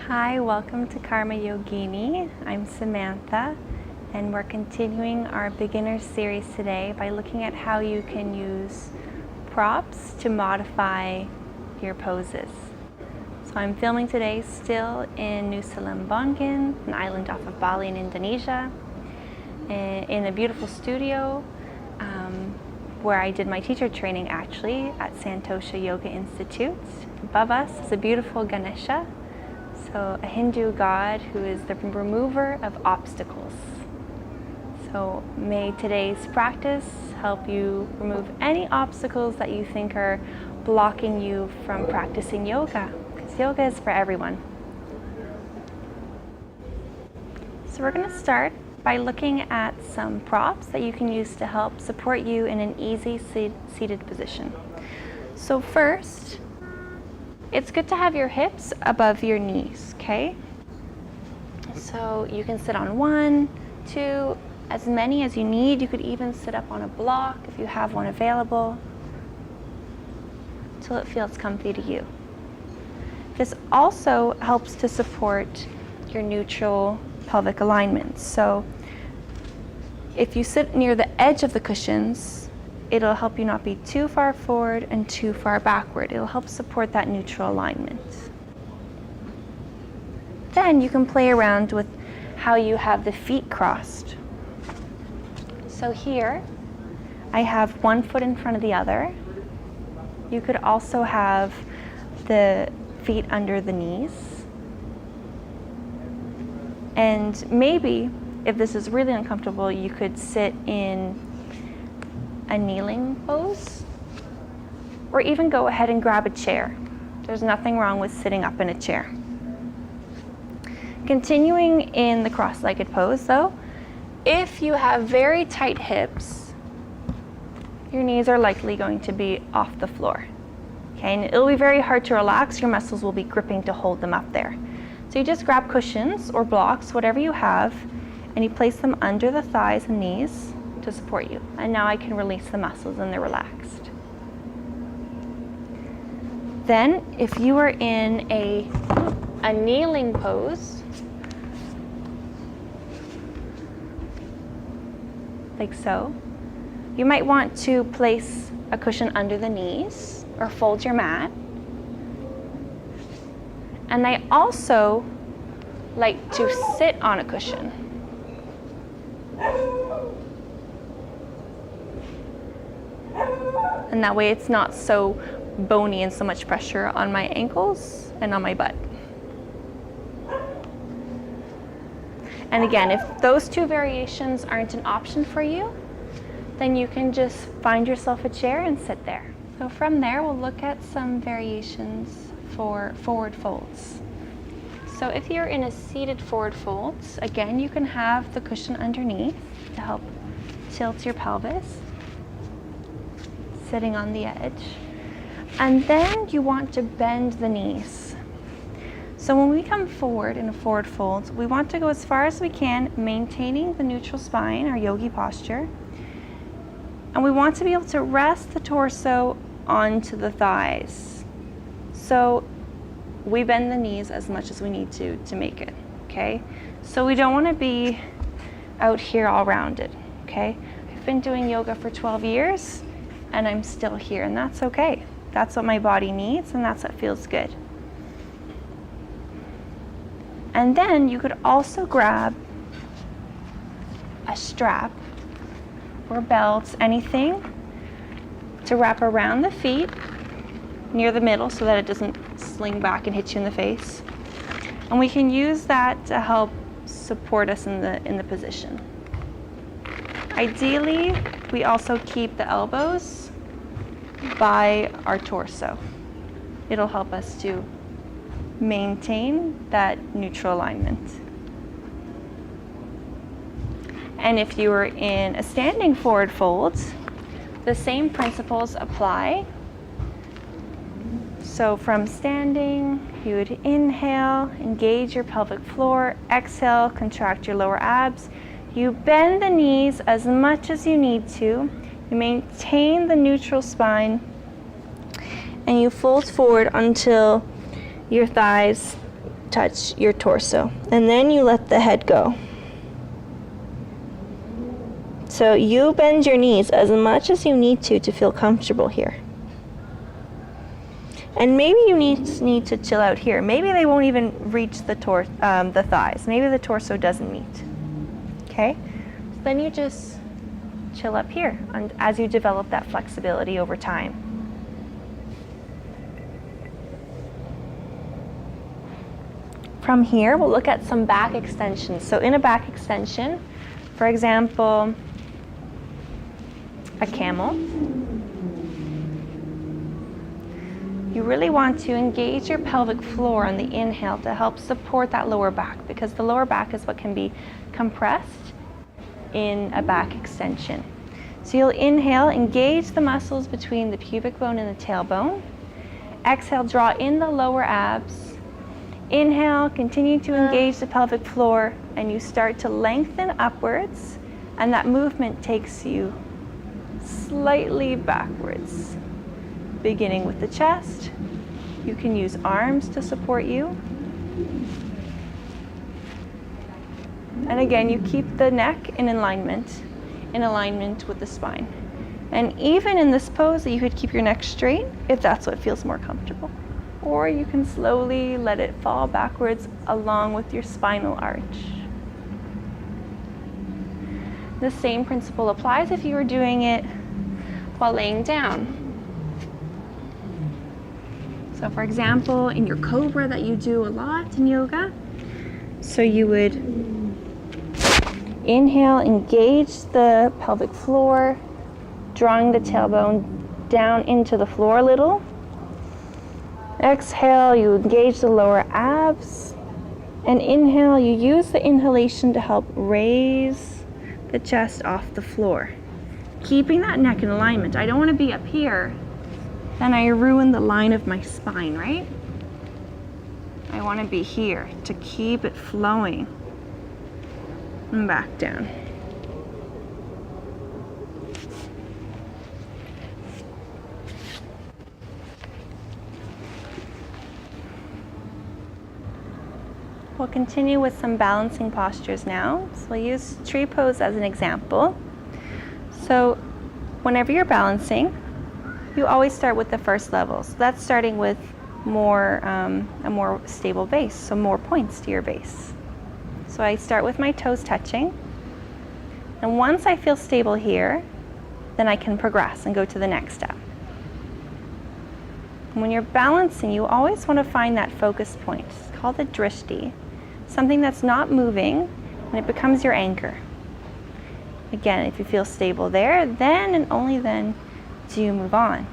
Hi, welcome to Karma Yogini. I'm Samantha, and we're continuing our beginner series today by looking at how you can use props to modify your poses. So I'm filming today still in Nusa Lembongan, an island off of Bali in Indonesia, in a beautiful studio where I did my teacher training actually at Xoxo Yoga Institute. Above us is a beautiful Ganesha, so a Hindu god who is the remover of obstacles. So may today's practice help you remove any obstacles that you think are blocking you from practicing yoga, because yoga is for everyone. So we're going to start by looking at some props that you can use to help support you in an easy seated position. So first, it's good to have your hips above your knees, okay? So you can sit on 1, 2, as many as you need. You could even sit up on a block if you have one available, till it feels comfy to you. This also helps to support your neutral pelvic alignment. So if you sit near the edge of the cushions, it'll help you not be too far forward and too far backward. It'll help support that neutral alignment. Then you can play around with how you have the feet crossed. So here, I have one foot in front of the other. You could also have the feet under the knees. And maybe, if this is really uncomfortable, you could sit in a kneeling pose, or even go ahead and grab a chair. There's nothing wrong with sitting up in a chair. Continuing in the cross-legged pose though, if you have very tight hips, your knees are likely going to be off the floor. Okay, and it'll be very hard to relax. Your muscles will be gripping to hold them up there. So you just grab cushions or blocks, whatever you have, and you place them under the thighs and knees to support you. And now I can release the muscles and they're relaxed. Then, if you are in a kneeling pose, like so, you might want to place a cushion under the knees or fold your mat. And I also like to sit on a cushion. And that way it's not so bony and so much pressure on my ankles and on my butt. And again, if those two variations aren't an option for you, then you can just find yourself a chair and sit there. So from there, we'll look at some variations for forward folds. So if you're in a seated forward folds, again, you can have the cushion underneath to help tilt your pelvis, sitting on the edge. And then you want to bend the knees. So when we come forward in a forward fold, we want to go as far as we can, maintaining the neutral spine, our yogi posture. And we want to be able to rest the torso onto the thighs. So we bend the knees as much as we need to make it, okay? So we don't want to be out here all rounded, okay? I've been doing yoga for 12 years and I'm still here, and that's okay. That's what my body needs, and that's what feels good. And then you could also grab a strap or belt, anything, to wrap around the feet near the middle so that it doesn't sling back and hit you in the face. And we can use that to help support us in the position. Ideally, we also keep the elbows by our torso. It'll help us to maintain that neutral alignment. And if you were in a standing forward fold, the same principles apply. So from standing, you would inhale, engage your pelvic floor, exhale, contract your lower abs. You bend the knees as much as you need to. You maintain the neutral spine, and you fold forward until your thighs touch your torso, and then you let the head go. So you bend your knees as much as you need to feel comfortable here. And maybe you need to chill out here. Maybe they won't even reach the thighs. Maybe the torso doesn't meet. Okay? So then you just chill up here as you develop that flexibility over time. From here, we'll look at some back extensions. So in a back extension, for example, a camel, you really want to engage your pelvic floor on the inhale to help support that lower back, because the lower back is what can be compressed in a back extension. So you'll inhale, engage the muscles between the pubic bone and the tailbone. Exhale, draw in the lower abs. Inhale, continue to engage the pelvic floor, and you start to lengthen upwards, and that movement takes you slightly backwards. Beginning with the chest, you can use arms to support you. And again, you keep the neck in alignment with the spine. And even in this pose, you could keep your neck straight if that's what feels more comfortable. Or you can slowly let it fall backwards along with your spinal arch. The same principle applies if you were doing it while laying down. So for example, in your cobra that you do a lot in yoga, so you would inhale, engage the pelvic floor, drawing the tailbone down into the floor a little. Exhale, you engage the lower abs. And inhale, you use the inhalation to help raise the chest off the floor. Keeping that neck in alignment. I don't want to be up here, then I ruin the line of my spine, right? I want to be here to keep it flowing. And back down. We'll continue with some balancing postures now. So we'll use tree pose as an example. So whenever you're balancing, you always start with the first level. So that's starting with a more stable base, so more points to your base. So I start with my toes touching. And once I feel stable here, then I can progress and go to the next step. And when you're balancing, you always want to find that focus point. It's called a drishti. Something that's not moving, and it becomes your anchor. Again, if you feel stable there, then and only then do you move on.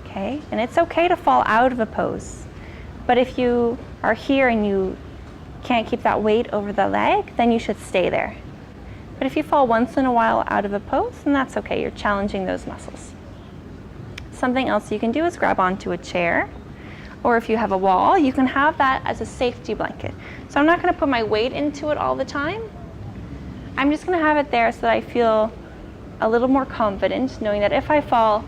Okay, and it's okay to fall out of a pose. But if you are here and you can't keep that weight over the leg, then you should stay there. But if you fall once in a while out of a pose, then that's okay, you're challenging those muscles. Something else you can do is grab onto a chair, or if you have a wall, you can have that as a safety blanket. So I'm not going to put my weight into it all the time. I'm just going to have it there so that I feel a little more confident, knowing that if I fall,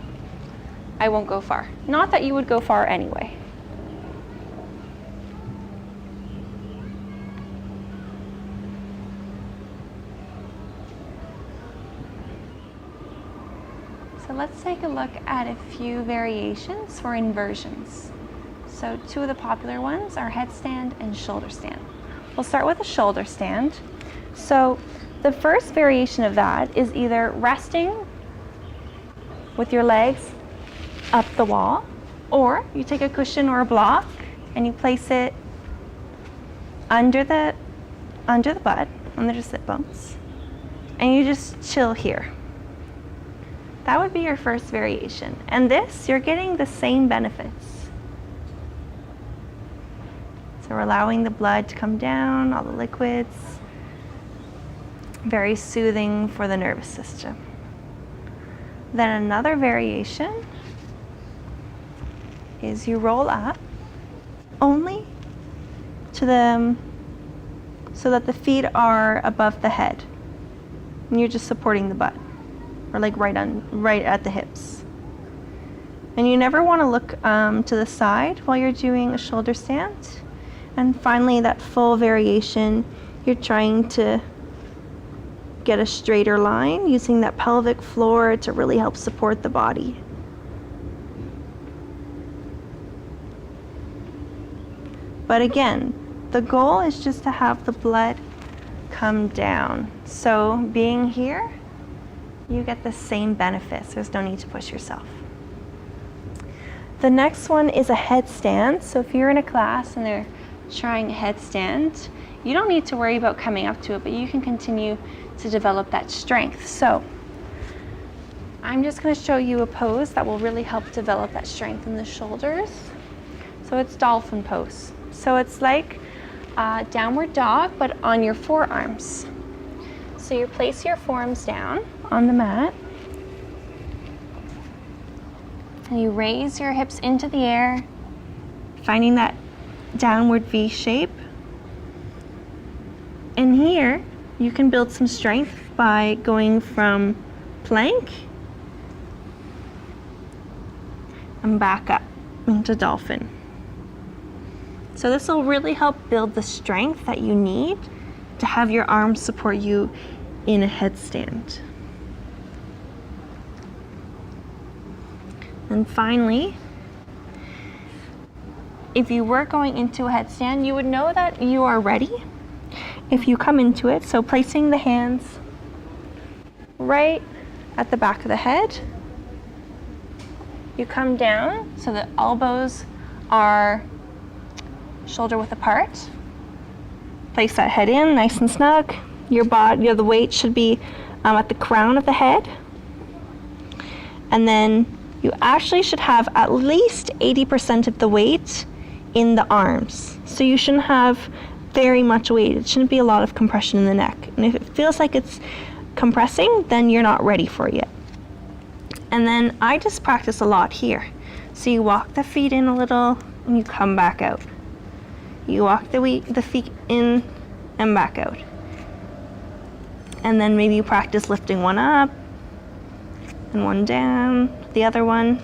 I won't go far. Not that you would go far anyway. So let's take a look at a few variations for inversions. So two of the popular ones are headstand and shoulder stand. We'll start with a shoulder stand. So the first variation of that is either resting with your legs up the wall, or you take a cushion or a block and you place it under the butt, under the sit bones, and you just chill here. That would be your first variation. And this, you're getting the same benefits. So we're allowing the blood to come down, all the liquids. Very soothing for the nervous system. Then another variation is you roll up only to so that the feet are above the head. And you're just supporting the butt. Or like right at the hips. And you never want to look to the side while you're doing a shoulder stand. And finally, that full variation, you're trying to get a straighter line using that pelvic floor to really help support the body. But again, the goal is just to have the blood come down. So being here, you get the same benefits. There's no need to push yourself. The next one is a headstand. So if you're in a class and they're trying a headstand, you don't need to worry about coming up to it, but you can continue to develop that strength. So I'm just going to show you a pose that will really help develop that strength in the shoulders. So it's dolphin pose. So it's like downward dog, but on your forearms. So you place your forearms down on the mat, and you raise your hips into the air, finding that downward V shape. And here, you can build some strength by going from plank and back up into dolphin. So this will really help build the strength that you need to have your arms support you in a headstand. And finally, if you were going into a headstand, you would know that you are ready if you come into it. So placing the hands right at the back of the head, you come down so the elbows are shoulder width apart. Place that head in nice and snug. Your body, the weight should be at the crown of the head. And then you actually should have at least 80% of the weight in the arms. So you shouldn't have very much weight. It shouldn't be a lot of compression in the neck. And if it feels like it's compressing, then you're not ready for it yet. And then I just practice a lot here. So you walk the feet in a little and you come back out. You walk the feet in and back out. And then maybe you practice lifting one up and one down, the other one.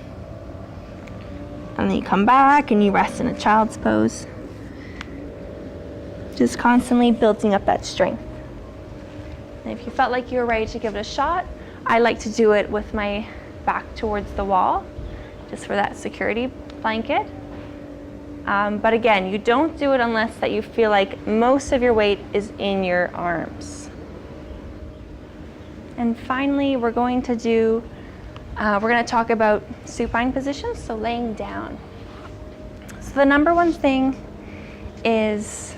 And then you come back and you rest in a child's pose. Just constantly building up that strength. And if you felt like you were ready to give it a shot, I like to do it with my back towards the wall, just for that security blanket. But again, you don't do it unless that you feel like most of your weight is in your arms. And finally, we're going to talk about supine positions, so laying down. So the number one thing is,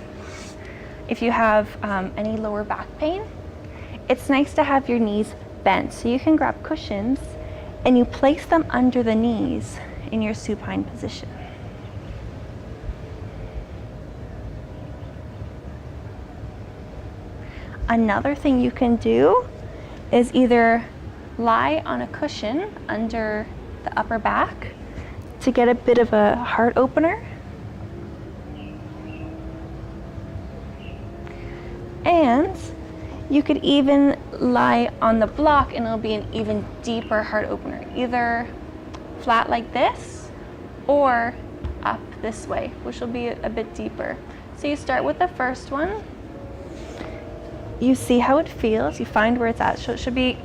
if you have any lower back pain, it's nice to have your knees bent. So you can grab cushions and you place them under the knees in your supine position. Another thing you can do is either lie on a cushion under the upper back to get a bit of a heart opener. And you could even lie on the block and it'll be an even deeper heart opener, either flat like this or up this way, which will be a bit deeper. So you start with the first one. You see how it feels, you find where it's at. So it should be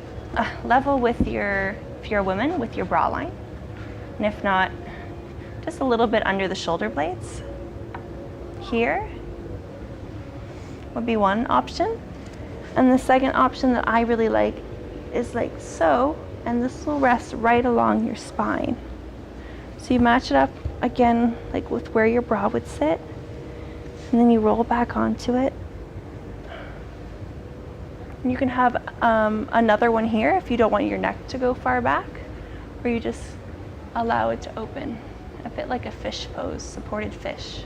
level with if you're a woman, with your bra line. And if not, just a little bit under the shoulder blades. Here would be one option. And the second option that I really like is like so, and this will rest right along your spine. So you match it up again, like with where your bra would sit, and then you roll back onto it. You can have another one here if you don't want your neck to go far back, or you just allow it to open, a bit like a fish pose, supported fish.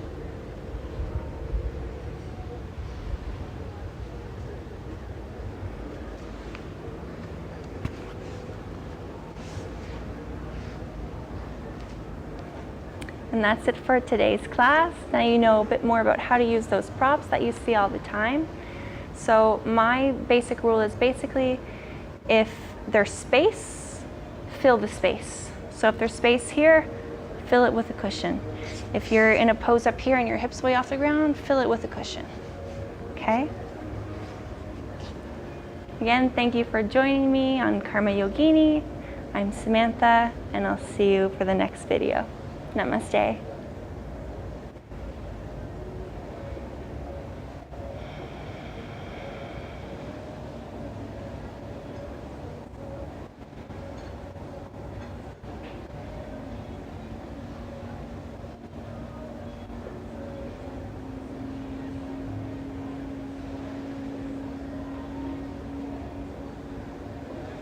And that's it for today's class. Now you know a bit more about how to use those props that you see all the time. So my basic rule is basically, if there's space, fill the space. So if there's space here, fill it with a cushion. If you're in a pose up here and your hips way off the ground, fill it with a cushion. Okay? Again, thank you for joining me on Karma Yogini. I'm Samantha, and I'll see you for the next video. Namaste.